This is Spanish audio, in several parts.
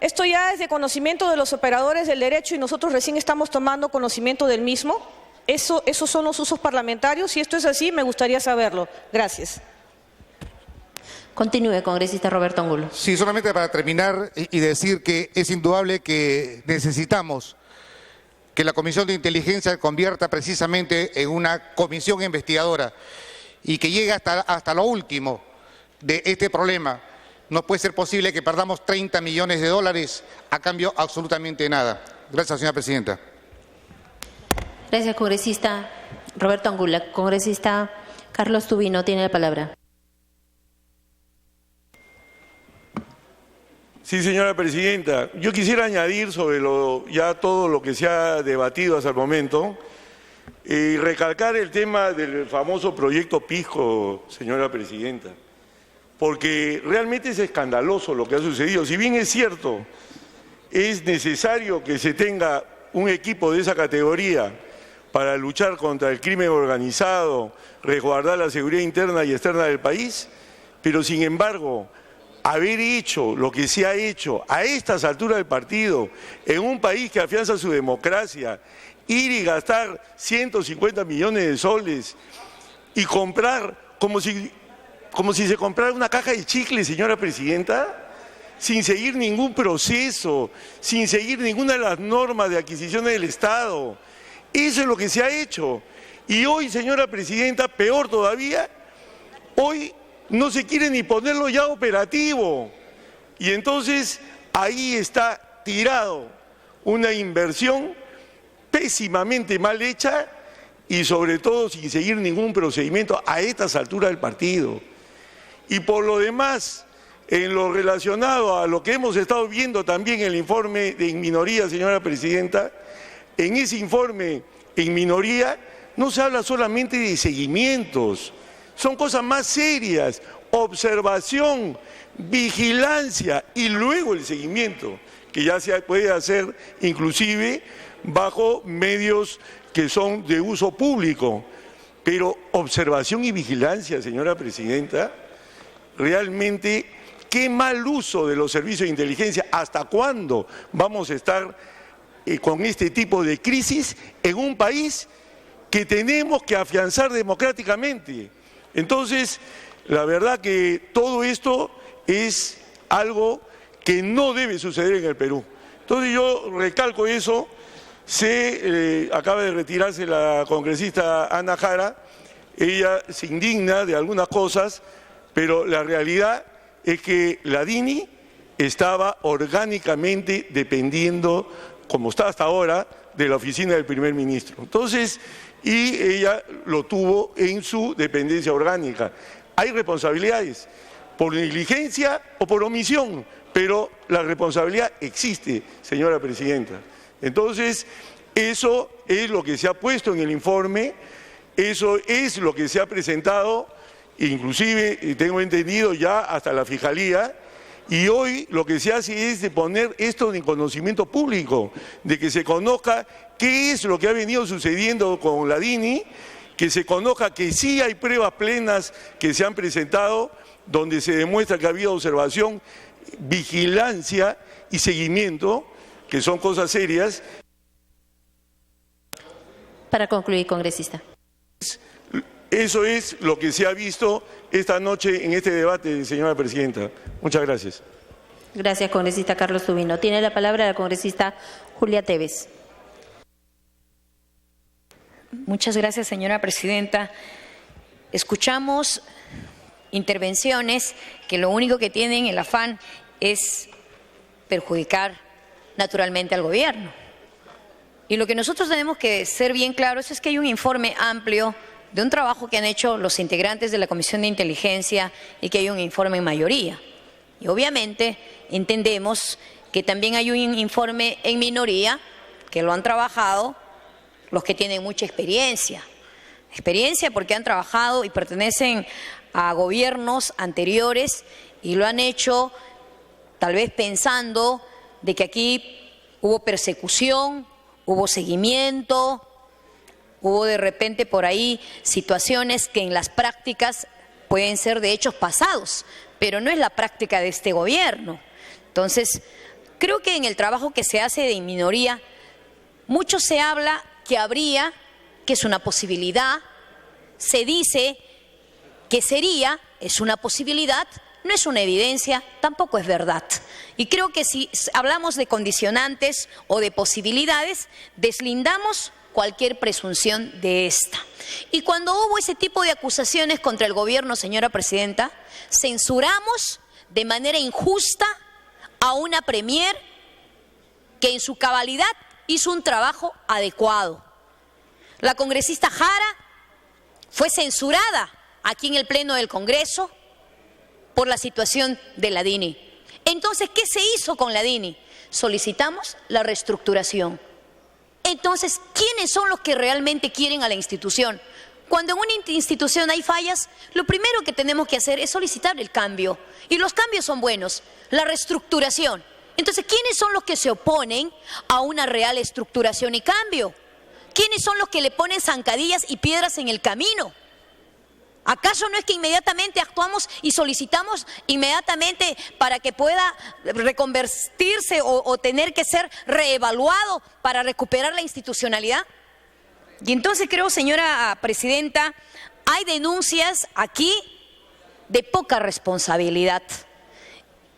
Esto ya es de conocimiento de los operadores del derecho y nosotros recién estamos tomando conocimiento del mismo. Esos son los usos parlamentarios. Si esto es así, me gustaría saberlo. Gracias. Continúe, congresista Roberto Angulo. Sí, solamente para terminar y decir que es indudable que necesitamos que la Comisión de Inteligencia se convierta precisamente en una comisión investigadora y que llegue hasta lo último de este problema. No puede ser posible que perdamos 30 millones de dólares a cambio absolutamente nada. Gracias, señora presidenta. Gracias, congresista Roberto Angulo. Congresista Carlos Tubino tiene la palabra. Sí, señora presidenta. Yo quisiera añadir sobre ya todo lo que se ha debatido hasta el momento y recalcar el tema del famoso proyecto Pisco, señora presidenta, porque realmente es escandaloso lo que ha sucedido. Si bien es cierto, es necesario que se tenga un equipo de esa categoría para luchar contra el crimen organizado, resguardar la seguridad interna y externa del país, pero sin embargo, haber hecho lo que se ha hecho a estas alturas del partido, en un país que afianza su democracia, ir y gastar 150 millones de soles y comprar como si se comprara una caja de chicles, señora presidenta, sin seguir ningún proceso, sin seguir ninguna de las normas de adquisición del Estado. Eso es lo que se ha hecho. Y hoy, señora presidenta, peor todavía, hoy no se quiere ni ponerlo ya operativo. Y entonces ahí está tirado una inversión pésimamente mal hecha y sobre todo sin seguir ningún procedimiento a estas alturas del partido. Y por lo demás, en lo relacionado a lo que hemos estado viendo también en el informe de en minoría, señora presidenta, en ese informe en minoría no se habla solamente de seguimientos, son cosas más serias, observación, vigilancia y luego el seguimiento, que ya se puede hacer inclusive bajo medios que son de uso público. Pero observación y vigilancia, señora presidenta, realmente qué mal uso de los servicios de inteligencia. ¿Hasta cuándo vamos a estar con este tipo de crisis en un país que tenemos que afianzar democráticamente? Entonces, la verdad que todo esto es algo que no debe suceder en el Perú. Entonces yo recalco eso. Acaba de retirarse la congresista Ana Jara, ella se indigna de algunas cosas, pero la realidad es que la DINI estaba orgánicamente dependiendo, como está hasta ahora, de la oficina del primer ministro. Entonces, y ella lo tuvo en su dependencia orgánica. Hay responsabilidades, por negligencia o por omisión, pero la responsabilidad existe, señora presidenta. Entonces, eso es lo que se ha puesto en el informe, eso es lo que se ha presentado, inclusive, tengo entendido, ya hasta la Fiscalía, y hoy lo que se hace es de poner esto en conocimiento público, de que se conozca qué es lo que ha venido sucediendo con la DINI, que se conozca que sí hay pruebas plenas que se han presentado, donde se demuestra que ha habido observación, vigilancia y seguimiento, que son cosas serias. Para concluir, congresista. Eso es lo que se ha visto esta noche en este debate, señora presidenta. Muchas gracias. Gracias, congresista Carlos Tubino. Tiene la palabra la congresista Julia Tevez. Muchas gracias, señora presidenta. Escuchamos intervenciones que lo único que tienen el afán es perjudicar naturalmente al gobierno. Y lo que nosotros tenemos que ser bien claros es que hay un informe amplio de un trabajo que han hecho los integrantes de la Comisión de Inteligencia y que hay un informe en mayoría. Y obviamente entendemos que también hay un informe en minoría que lo han trabajado los que tienen mucha experiencia. Experiencia porque han trabajado y pertenecen a gobiernos anteriores y lo han hecho tal vez pensando de que aquí hubo persecución, hubo seguimiento, hubo de repente por ahí situaciones que en las prácticas pueden ser de hechos pasados, pero no es la práctica de este gobierno. Entonces, creo que en el trabajo que se hace de minoría, mucho se habla que habría, que es una posibilidad, se dice que sería, es una posibilidad, no es una evidencia, tampoco es verdad. Y creo que si hablamos de condicionantes o de posibilidades, deslindamos cualquier presunción de esta. Y cuando hubo ese tipo de acusaciones contra el gobierno, señora presidenta, censuramos de manera injusta a una premier que en su cabalidad hizo un trabajo adecuado. La congresista Jara fue censurada aquí en el Pleno del Congreso por la situación de la DINI. Entonces, ¿qué se hizo con la DINI? Solicitamos la reestructuración. Entonces, ¿quiénes son los que realmente quieren a la institución? Cuando en una institución hay fallas, lo primero que tenemos que hacer es solicitar el cambio. Y los cambios son buenos, la reestructuración. Entonces, ¿quiénes son los que se oponen a una real estructuración y cambio? ¿Quiénes son los que le ponen zancadillas y piedras en el camino? ¿Acaso no es que inmediatamente actuamos y solicitamos inmediatamente para que pueda reconvertirse o tener que ser reevaluado para recuperar la institucionalidad? Y entonces creo, señora presidenta, hay denuncias aquí de poca responsabilidad.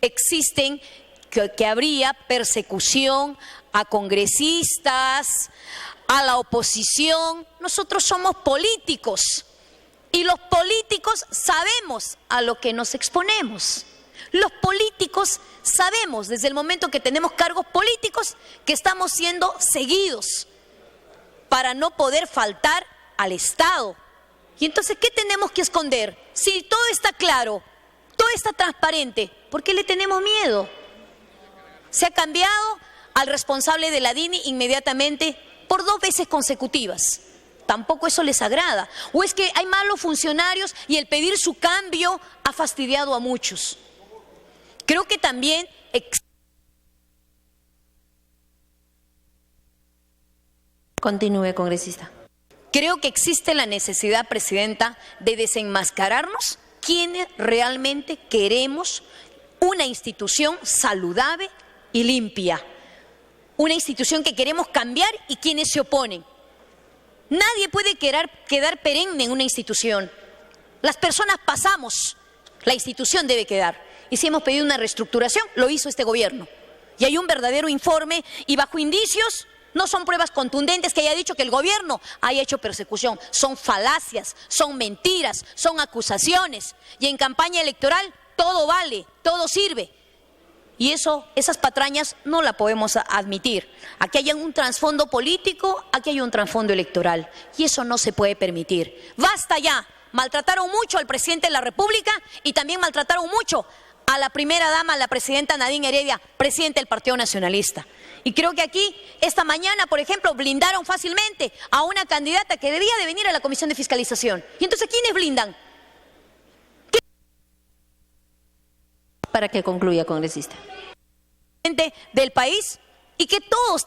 Existen que habría persecución a congresistas, a la oposición. Nosotros somos políticos. Y los políticos sabemos a lo que nos exponemos. Los políticos sabemos desde el momento que tenemos cargos políticos que estamos siendo seguidos para no poder faltar al Estado. Y entonces, ¿qué tenemos que esconder? Si todo está claro, todo está transparente, ¿por qué le tenemos miedo? Se ha cambiado al responsable de la DINI inmediatamente por 2 veces consecutivas. Tampoco eso les agrada. ¿O es que hay malos funcionarios y el pedir su cambio ha fastidiado a muchos? Creo que también Continúe, congresista. Creo que existe la necesidad, presidenta, de desenmascararnos quienes realmente queremos una institución saludable y limpia. Una institución que queremos cambiar y quienes se oponen. Nadie puede quedar perenne en una institución. Las personas pasamos, la institución debe quedar. Y si hemos pedido una reestructuración, lo hizo este gobierno. Y hay un verdadero informe y bajo indicios, no son pruebas contundentes que haya dicho que el gobierno haya hecho persecución. Son falacias, son mentiras, son acusaciones. Y en campaña electoral todo vale, todo sirve. Y esas patrañas no la podemos admitir. Aquí hay un trasfondo político, aquí hay un trasfondo electoral. Y eso no se puede permitir. ¡Basta ya! Maltrataron mucho al presidente de la República y también maltrataron mucho a la primera dama, a la presidenta Nadine Heredia, presidenta del Partido Nacionalista. Y creo que aquí, esta mañana, por ejemplo, blindaron fácilmente a una candidata que debía de venir a la Comisión de Fiscalización. ¿Y entonces quiénes blindan? Para que concluya, congresista. Del país y que todos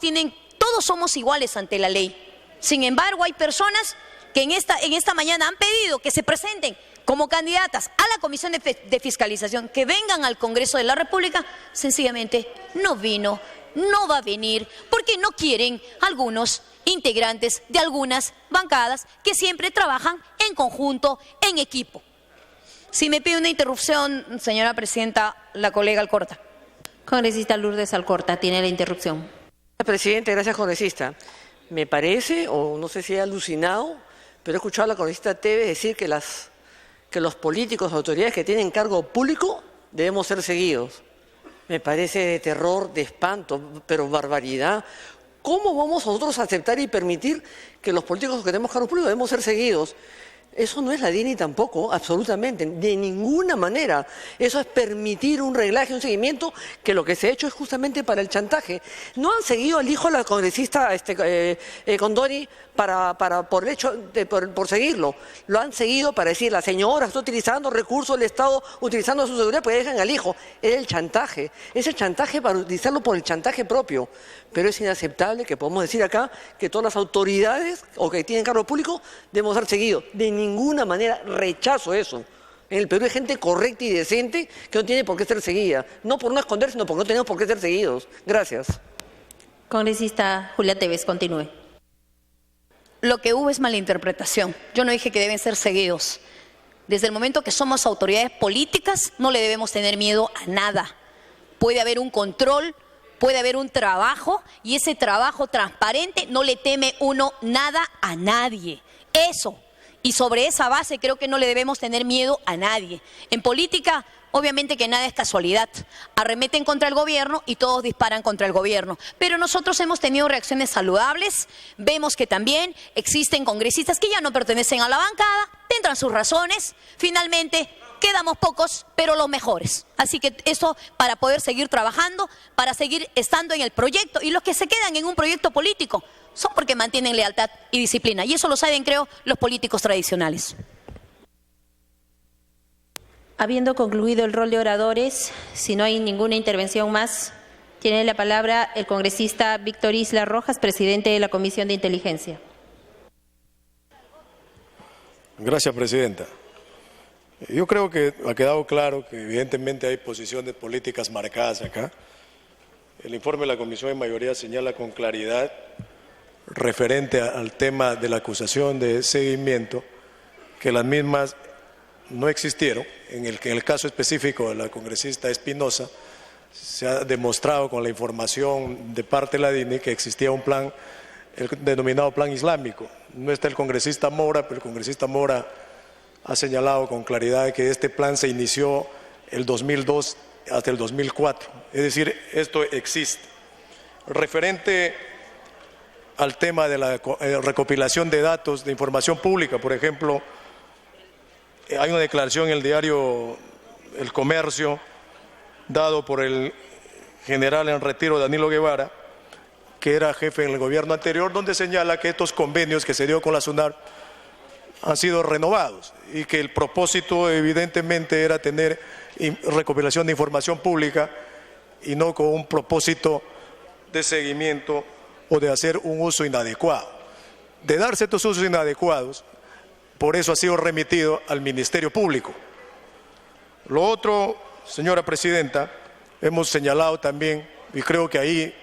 somos iguales ante la ley. Sin embargo, hay personas que en esta mañana han pedido que se presenten como candidatas a la Comisión de Fiscalización, que vengan al Congreso de la República. Sencillamente no vino, no va a venir, porque no quieren algunos integrantes de algunas bancadas que siempre trabajan en conjunto, en equipo. Si me pide una interrupción, señora presidenta, la colega Alcorta. Congresista Lourdes Alcorta, tiene la interrupción. Presidente, gracias, congresista. Me parece, o no sé si he alucinado, pero he escuchado a la congresista Tevez decir que los políticos, autoridades que tienen cargo público debemos ser seguidos. Me parece de terror, de espanto, pero barbaridad. ¿Cómo vamos nosotros a aceptar y permitir que los políticos que tenemos cargo público debemos ser seguidos? Eso no es la DINI tampoco, absolutamente, de ninguna manera. Eso es permitir un reglaje, un seguimiento, que lo que se ha hecho es justamente para el chantaje. No han seguido al hijo de la congresista Condori por seguirlo. Lo han seguido para decir, la señora está utilizando recursos del Estado, utilizando su seguridad, pues dejan al hijo. Es el chantaje para utilizarlo por el chantaje propio. Pero es inaceptable que podamos decir acá que todas las autoridades o que tienen cargo público debemos ser seguidos. De ninguna manera rechazo eso. En el Perú hay gente correcta y decente que no tiene por qué ser seguida. No por no esconder, sino porque no tenemos por qué ser seguidos. Gracias. Congresista Julia Tevez, continúe. Lo que hubo es malinterpretación. Yo no dije que deben ser seguidos. Desde el momento que somos autoridades políticas, no le debemos tener miedo a nada. Puede haber un control, puede haber un trabajo, y ese trabajo transparente no le teme uno nada a nadie. Eso. Y sobre esa base creo que no le debemos tener miedo a nadie. En política, obviamente que nada es casualidad. Arremeten contra el gobierno y todos disparan contra el gobierno. Pero nosotros hemos tenido reacciones saludables. Vemos que también existen congresistas que ya no pertenecen a la bancada, tendrán sus razones. Finalmente, quedamos pocos, pero los mejores. Así que eso para poder seguir trabajando, para seguir estando en el proyecto. Y los que se quedan en un proyecto político son porque mantienen lealtad y disciplina. Y eso lo saben, creo, los políticos tradicionales. Habiendo concluido el rol de oradores, si no hay ninguna intervención más, tiene la palabra el congresista Víctor Isla Rojas, presidente de la Comisión de Inteligencia. Gracias, presidenta. Yo creo que ha quedado claro que evidentemente hay posiciones políticas marcadas acá. El informe de la Comisión de Mayoría señala con claridad referente al tema de la acusación de seguimiento que las mismas no existieron. En el caso específico de la congresista Espinosa, se ha demostrado con la información de parte de la DINI que existía un plan, el denominado plan islámico. No está el congresista Mora, pero el congresista Mora ha señalado con claridad que este plan se inició el 2002 hasta el 2004. Es decir, esto existe. Referente al tema de la recopilación de datos de información pública, por ejemplo, hay una declaración en el diario El Comercio, dado por el general en retiro Danilo Guevara, que era jefe en el gobierno anterior, donde señala que estos convenios que se dio con la SUNAT han sido renovados y que el propósito evidentemente era tener recopilación de información pública y no con un propósito de seguimiento o de hacer un uso inadecuado. De darse estos usos inadecuados, por eso ha sido remitido al Ministerio Público. Lo otro, señora presidenta, hemos señalado también, y creo que ahí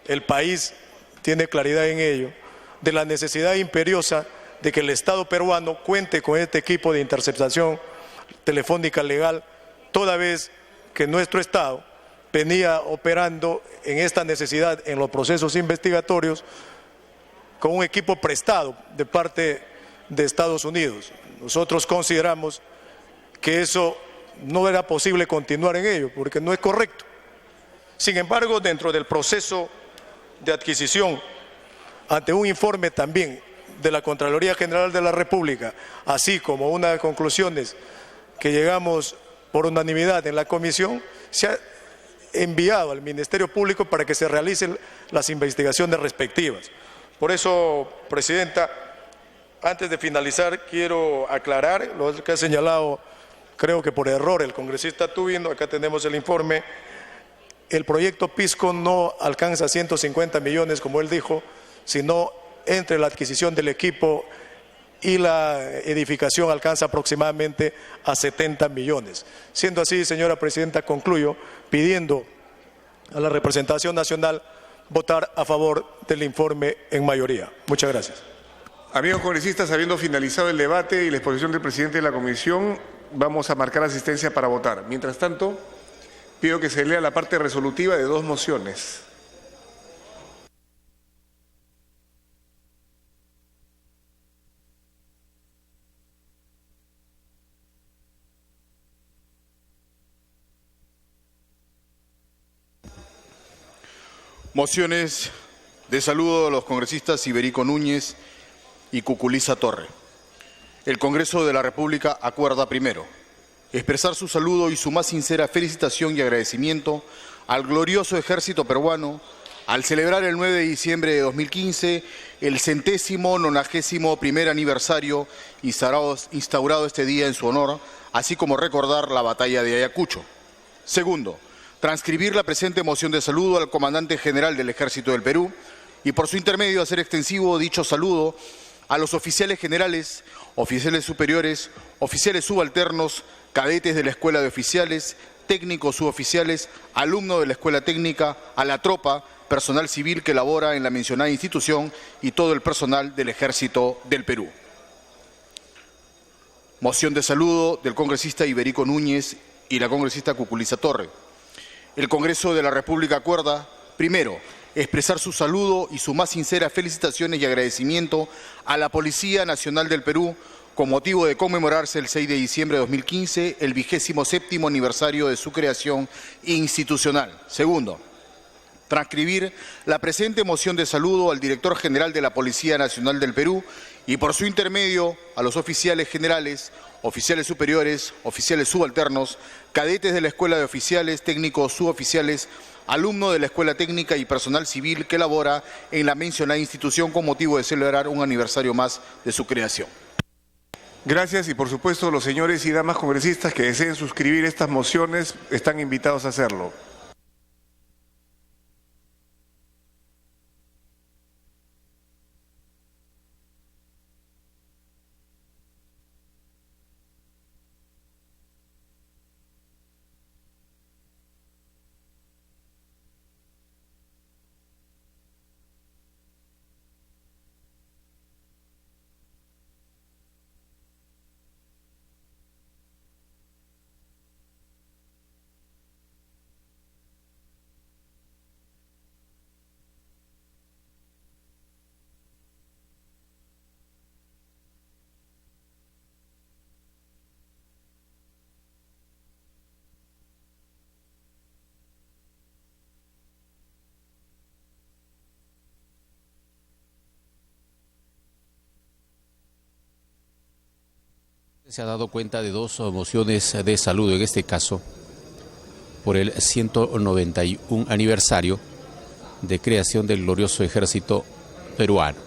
el país tiene claridad en ello, de la necesidad imperiosa de que el Estado peruano cuente con este equipo de interceptación telefónica legal, toda vez que nuestro Estado venía operando en esta necesidad en los procesos investigatorios con un equipo prestado de parte de Estados Unidos. Nosotros consideramos que eso no era posible continuar en ello, porque no es correcto. Sin embargo, dentro del proceso de adquisición, ante un informe también de la Contraloría General de la República, así como una de las conclusiones que llegamos por unanimidad en la comisión, se ha enviado al Ministerio Público para que se realicen las investigaciones respectivas. Por eso, presidenta, antes de finalizar, quiero aclarar lo que ha señalado, creo que por error, el congresista Tubino. Acá tenemos el informe. El proyecto Pisco no alcanza 150 millones, como él dijo, sino entre la adquisición del equipo y la edificación alcanza aproximadamente a 70 millones. Siendo así, señora presidenta, concluyo pidiendo a la representación nacional votar a favor del informe en mayoría. Muchas gracias. Amigos congresistas, habiendo finalizado el debate y la exposición del presidente de la comisión, vamos a marcar asistencia para votar. Mientras tanto, pido que se lea la parte resolutiva de dos mociones. Mociones de saludo a los congresistas Iberico Núñez y Cuculiza Torre. El Congreso de la República acuerda primero expresar su saludo y su más sincera felicitación y agradecimiento al glorioso ejército peruano al celebrar el 9 de diciembre de 2015 el 191º aniversario instaurado este día en su honor, así como recordar la batalla de Ayacucho. Segundo, transcribir la presente moción de saludo al comandante general del Ejército del Perú y por su intermedio hacer extensivo dicho saludo a los oficiales generales, oficiales superiores, oficiales subalternos, cadetes de la Escuela de Oficiales, técnicos suboficiales, alumnos de la Escuela Técnica, a la tropa, personal civil que labora en la mencionada institución y todo el personal del Ejército del Perú. Moción de saludo del congresista Iberico Núñez y la congresista Cuculiza Torre. El Congreso de la República acuerda, primero, expresar su saludo y su más sinceras felicitaciones y agradecimiento a la Policía Nacional del Perú con motivo de conmemorarse el 6 de diciembre de 2015 el 27º aniversario de su creación institucional. Segundo, transcribir la presente moción de saludo al director general de la Policía Nacional del Perú y por su intermedio a los oficiales generales, oficiales superiores, oficiales subalternos, cadetes de la Escuela de Oficiales, técnicos suboficiales, alumnos de la Escuela Técnica y personal civil que labora en la mencionada institución con motivo de celebrar un aniversario más de su creación. Gracias y por supuesto los señores y damas congresistas que deseen suscribir estas mociones están invitados a hacerlo. Se ha dado cuenta de dos mociones de saludo, en este caso por el 191 aniversario de creación del glorioso ejército peruano.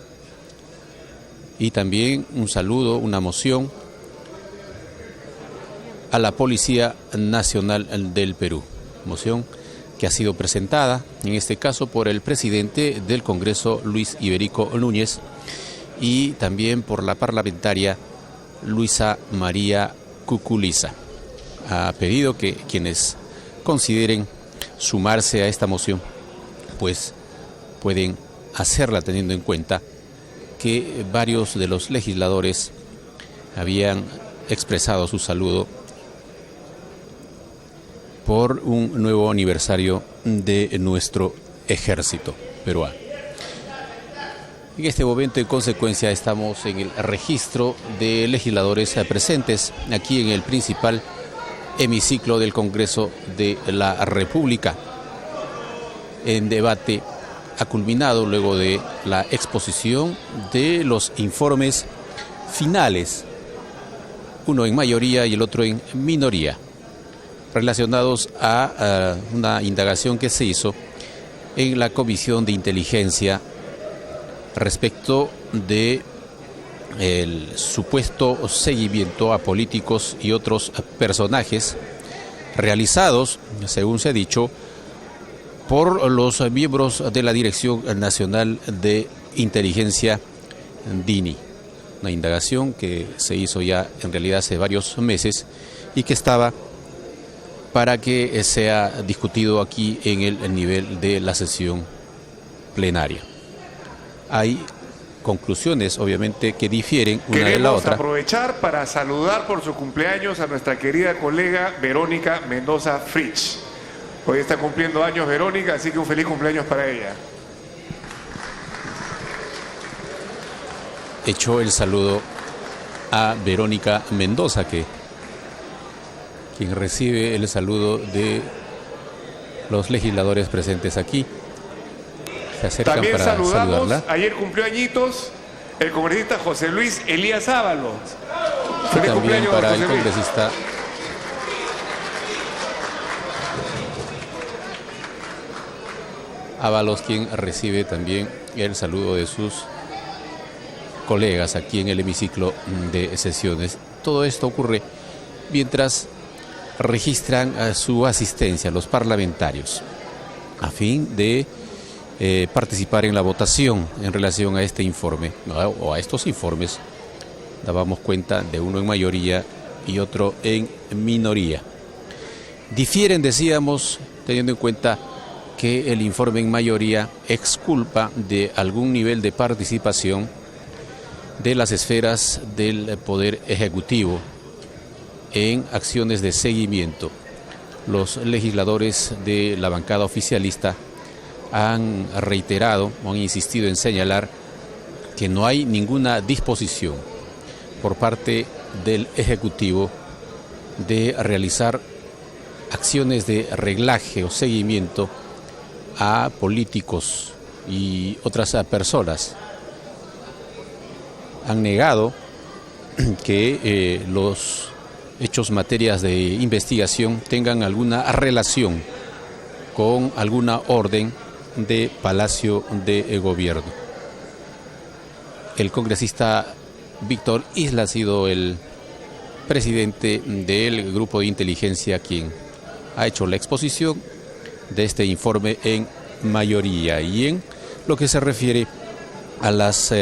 Y también un saludo, una moción a la Policía Nacional del Perú. Moción que ha sido presentada, en este caso, por el presidente del Congreso, Luis Iberico Núñez, y también por la parlamentaria Luisa María Cuculiza. Ha pedido que quienes consideren sumarse a esta moción, pues pueden hacerla teniendo en cuenta que varios de los legisladores habían expresado su saludo por un nuevo aniversario de nuestro ejército peruano. En este momento, en consecuencia, estamos en el registro de legisladores presentes aquí en el principal hemiciclo del Congreso de la República. En debate ha culminado luego de la exposición de los informes finales, uno en mayoría y el otro en minoría, relacionados a una indagación que se hizo en la Comisión de Inteligencia respecto de el supuesto seguimiento a políticos y otros personajes realizados, según se ha dicho, por los miembros de la Dirección Nacional de Inteligencia, DINI. Una indagación que se hizo ya en realidad hace varios meses y que estaba para que sea discutido aquí en el nivel de la sesión plenaria. Hay conclusiones, obviamente, que difieren una de la otra. Queremos aprovechar para saludar por su cumpleaños a nuestra querida colega Verónica Mendoza Fritsch. Hoy está cumpliendo años Verónica, así que un feliz cumpleaños para ella. Hecho el saludo a Verónica Mendoza, quien recibe el saludo de los legisladores presentes aquí. Se acercan también para saludamos, saludarla. Ayer cumplió añitos el congresista José Luis Elías Ábalos. Y también para el congresista Ábalos, quien recibe también el saludo de sus colegas aquí en el hemiciclo de sesiones. Todo esto ocurre mientras registran su asistencia los parlamentarios a fin de participar en la votación en relación a este informe o a estos informes. Dábamos cuenta de uno en mayoría y otro en minoría. Difieren, decíamos, teniendo en cuenta que el informe en mayoría exculpa de algún nivel de participación de las esferas del Poder Ejecutivo en acciones de seguimiento. Los legisladores de la bancada oficialista han reiterado o han insistido en señalar que no hay ninguna disposición por parte del Ejecutivo de realizar acciones de reglaje o seguimiento a políticos y otras personas. Han negado que los hechos materias de investigación tengan alguna relación con alguna orden de Palacio de Gobierno. El congresista Víctor Isla ha sido el presidente del grupo de inteligencia quien ha hecho la exposición de este informe en mayoría, y en lo que se refiere a las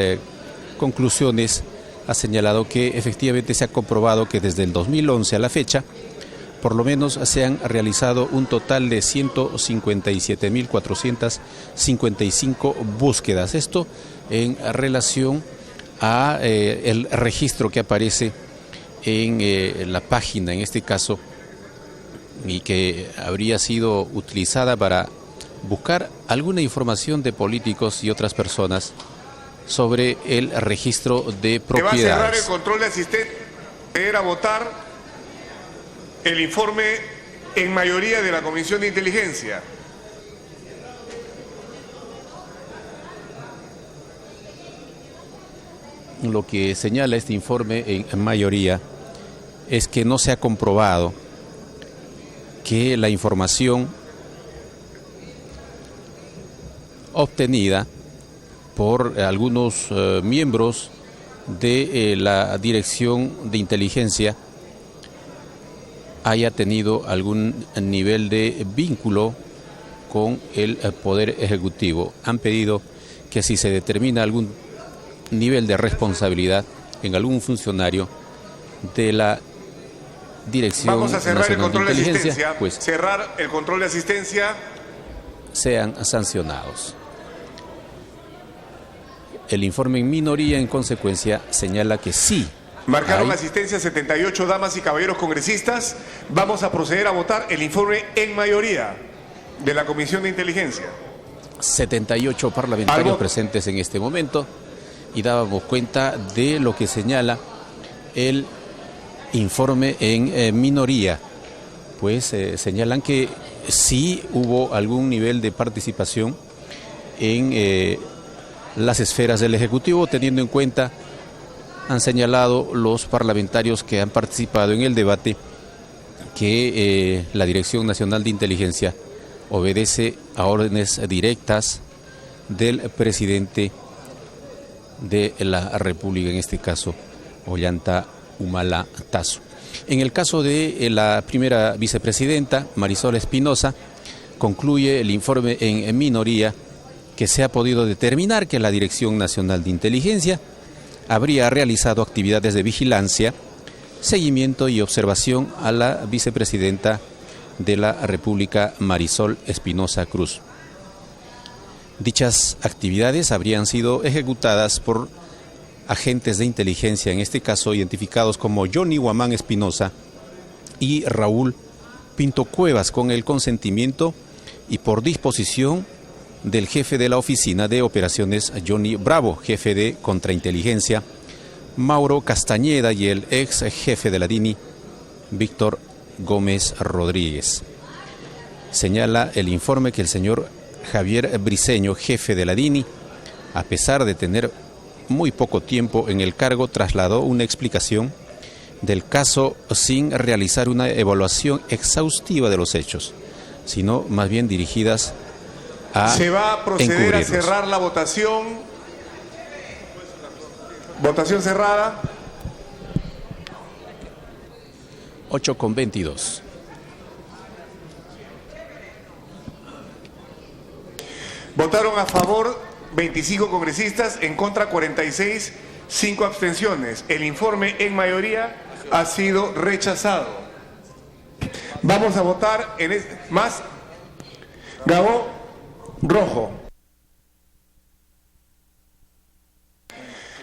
conclusiones ha señalado que efectivamente se ha comprobado que desde el 2011 a la fecha por lo menos se han realizado un total de 157.455 búsquedas. Esto en relación a el registro que aparece en la página, en este caso, y que habría sido utilizada para buscar alguna información de políticos y otras personas sobre el registro de propiedades. Se va a cerrar el control de asistente. Era votar el informe en mayoría de la Comisión de Inteligencia. Lo que señala este informe en mayoría es que no se ha comprobado que la información obtenida por algunos miembros de la Dirección de Inteligencia haya tenido algún nivel de vínculo con el Poder Ejecutivo. Han pedido que si se determina algún nivel de responsabilidad en algún funcionario de la Dirección Vamos a cerrar el Nacional control de de Inteligencia, asistencia. pues Cerrar el control de asistencia. sean sancionados. El informe en minoría, en consecuencia, señala que sí. Marcaron asistencia 78 damas y caballeros congresistas. Vamos a proceder a votar el informe en mayoría de la Comisión de Inteligencia. 78 parlamentarios presentes en este momento, y dábamos cuenta de lo que señala el informe en minoría. Pues señalan que sí hubo algún nivel de participación en las esferas del Ejecutivo, teniendo en cuenta, han señalado los parlamentarios que han participado en el debate, que la Dirección Nacional de Inteligencia obedece a órdenes directas del presidente de la República, en este caso Ollanta Humala Tasso. En el caso de la primera vicepresidenta, Marisol Espinosa, concluye el informe en minoría que se ha podido determinar que la Dirección Nacional de Inteligencia habría realizado actividades de vigilancia, seguimiento y observación a la vicepresidenta de la República, Marisol Espinosa Cruz. Dichas actividades habrían sido ejecutadas por agentes de inteligencia, en este caso identificados como Johnny Guamán Espinosa y Raúl Pinto Cuevas, con el consentimiento y por disposición del jefe de la Oficina de Operaciones, Johnny Bravo, jefe de Contrainteligencia, Mauro Castañeda, y el ex jefe de la DINI, Víctor Gómez Rodríguez. Señala el informe que el señor Javier Briceño, jefe de la DINI, a pesar de tener muy poco tiempo en el cargo, trasladó una explicación del caso sin realizar una evaluación exhaustiva de los hechos, sino más bien dirigidas a Se va a proceder a encubrirlos. cerrar la votación. Votación cerrada. 8:22. Votaron a favor 25 congresistas, en contra 46, 5 abstenciones. El informe en mayoría ha sido rechazado. Vamos a votar en más. Gabo, rojo.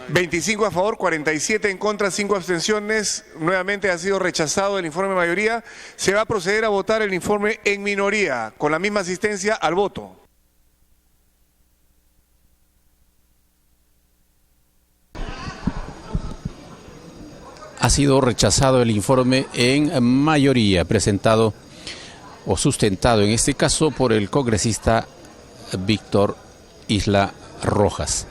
25 a favor, 47 en contra, 5 abstenciones. Nuevamente ha sido rechazado el informe de mayoría. Se va a proceder a votar el informe en minoría, con la misma asistencia al voto. Ha sido rechazado el informe en mayoría, presentado o sustentado en este caso por el congresista Víctor Isla Rojas.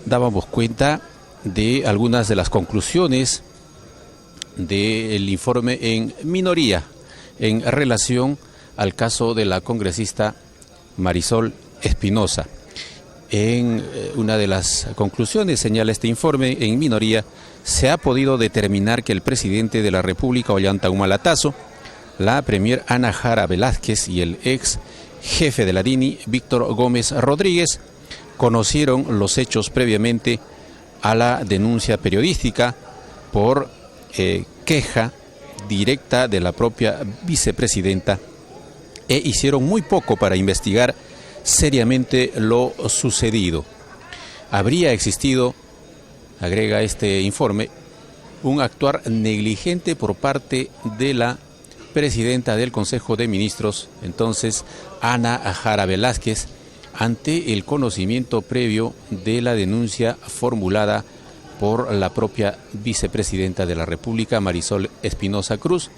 Dábamos cuenta de algunas de las conclusiones del informe en minoría en relación al caso de la congresista Marisol Espinosa. En una de las conclusiones señala este informe en minoría: se ha podido determinar que el presidente de la República, Ollanta Humala Tazo, la premier Ana Jara Velázquez y el ex jefe de la DINI, Víctor Gómez Rodríguez, conocieron los hechos previamente a la denuncia periodística por queja directa de la propia vicepresidenta e hicieron muy poco para investigar seriamente lo sucedido. Habría existido, agrega este informe, un actuar negligente por parte de la presidenta del Consejo de Ministros, entonces Ana Jara Velázquez, ante el conocimiento previo de la denuncia formulada por la propia vicepresidenta de la República, Marisol Espinosa Cruz,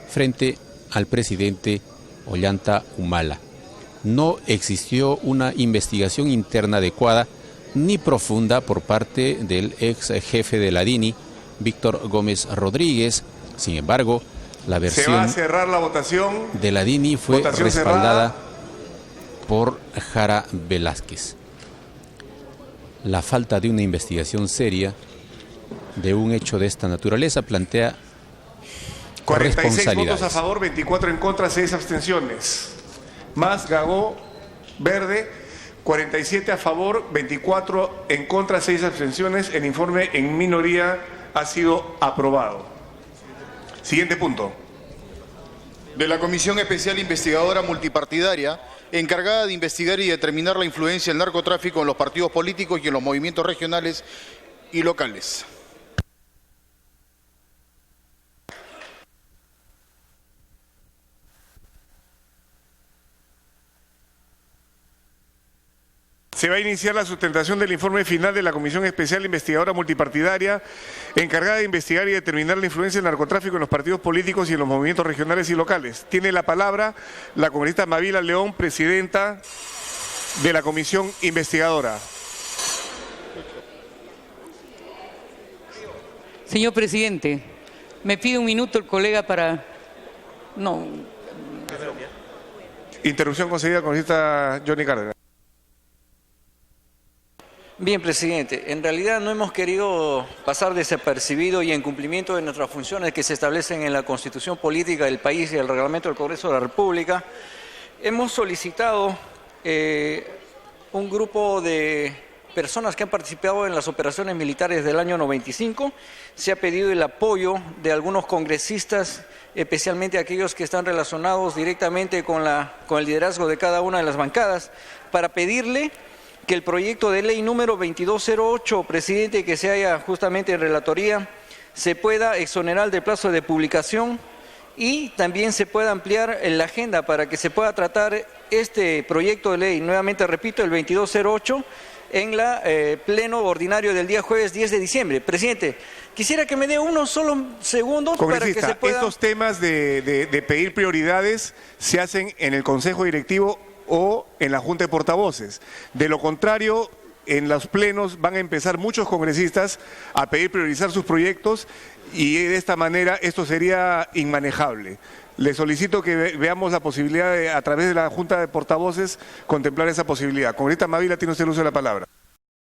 frente al presidente Ollanta Humala. No existió una investigación interna adecuada ni profunda por parte del ex jefe de la DINI, Víctor Gómez Rodríguez. Sin embargo, la versión Se va a cerrar la votación de la DINI fue Votación respaldada cerrada. por Jara Velázquez. La falta de una investigación seria de un hecho de esta naturaleza plantea 46 votos a responsabilidades. favor, 24 en contra, 6 abstenciones. Más Gagó, verde, 47 a favor, 24 en contra, 6 abstenciones. El informe en minoría ha sido aprobado. Siguiente punto. De la Comisión Especial Investigadora Multipartidaria, encargada de investigar y determinar la influencia del narcotráfico en los partidos políticos y en los movimientos regionales y locales. Se va a iniciar la sustentación del informe final de la Comisión Especial Investigadora Multipartidaria, encargada de investigar y determinar la influencia del narcotráfico en los partidos políticos y en los movimientos regionales y locales. Tiene la palabra la congresista Mavila León, presidenta de la Comisión Investigadora. Señor presidente, me pide un minuto el colega para... No. Interrupción concedida al congresista Johnny Cárdenas. Bien, presidente. En realidad no hemos querido pasar desapercibido y en cumplimiento de nuestras funciones que se establecen en la Constitución Política del país y el Reglamento del Congreso de la República. Hemos solicitado un grupo de personas que han participado en las operaciones militares del año 95. Se ha pedido el apoyo de algunos congresistas, especialmente aquellos que están relacionados directamente con el liderazgo de cada una de las bancadas, para pedirle que el proyecto de ley número 2208, presidente, que se halla justamente en relatoría, se pueda exonerar del plazo de publicación y también se pueda ampliar la agenda para que se pueda tratar este proyecto de ley, nuevamente repito, el 2208, en la pleno ordinario del día jueves 10 de diciembre. Presidente, quisiera que me dé unos solo segundos para que se pueda... Estos temas de pedir prioridades se hacen en el Consejo Directivo o en la Junta de Portavoces. De lo contrario, en los plenos van a empezar muchos congresistas a pedir priorizar sus proyectos y de esta manera esto sería inmanejable. Le solicito que veamos la posibilidad de, a través de la Junta de Portavoces, contemplar esa posibilidad. Congresista Mavila, tiene usted el uso de la palabra.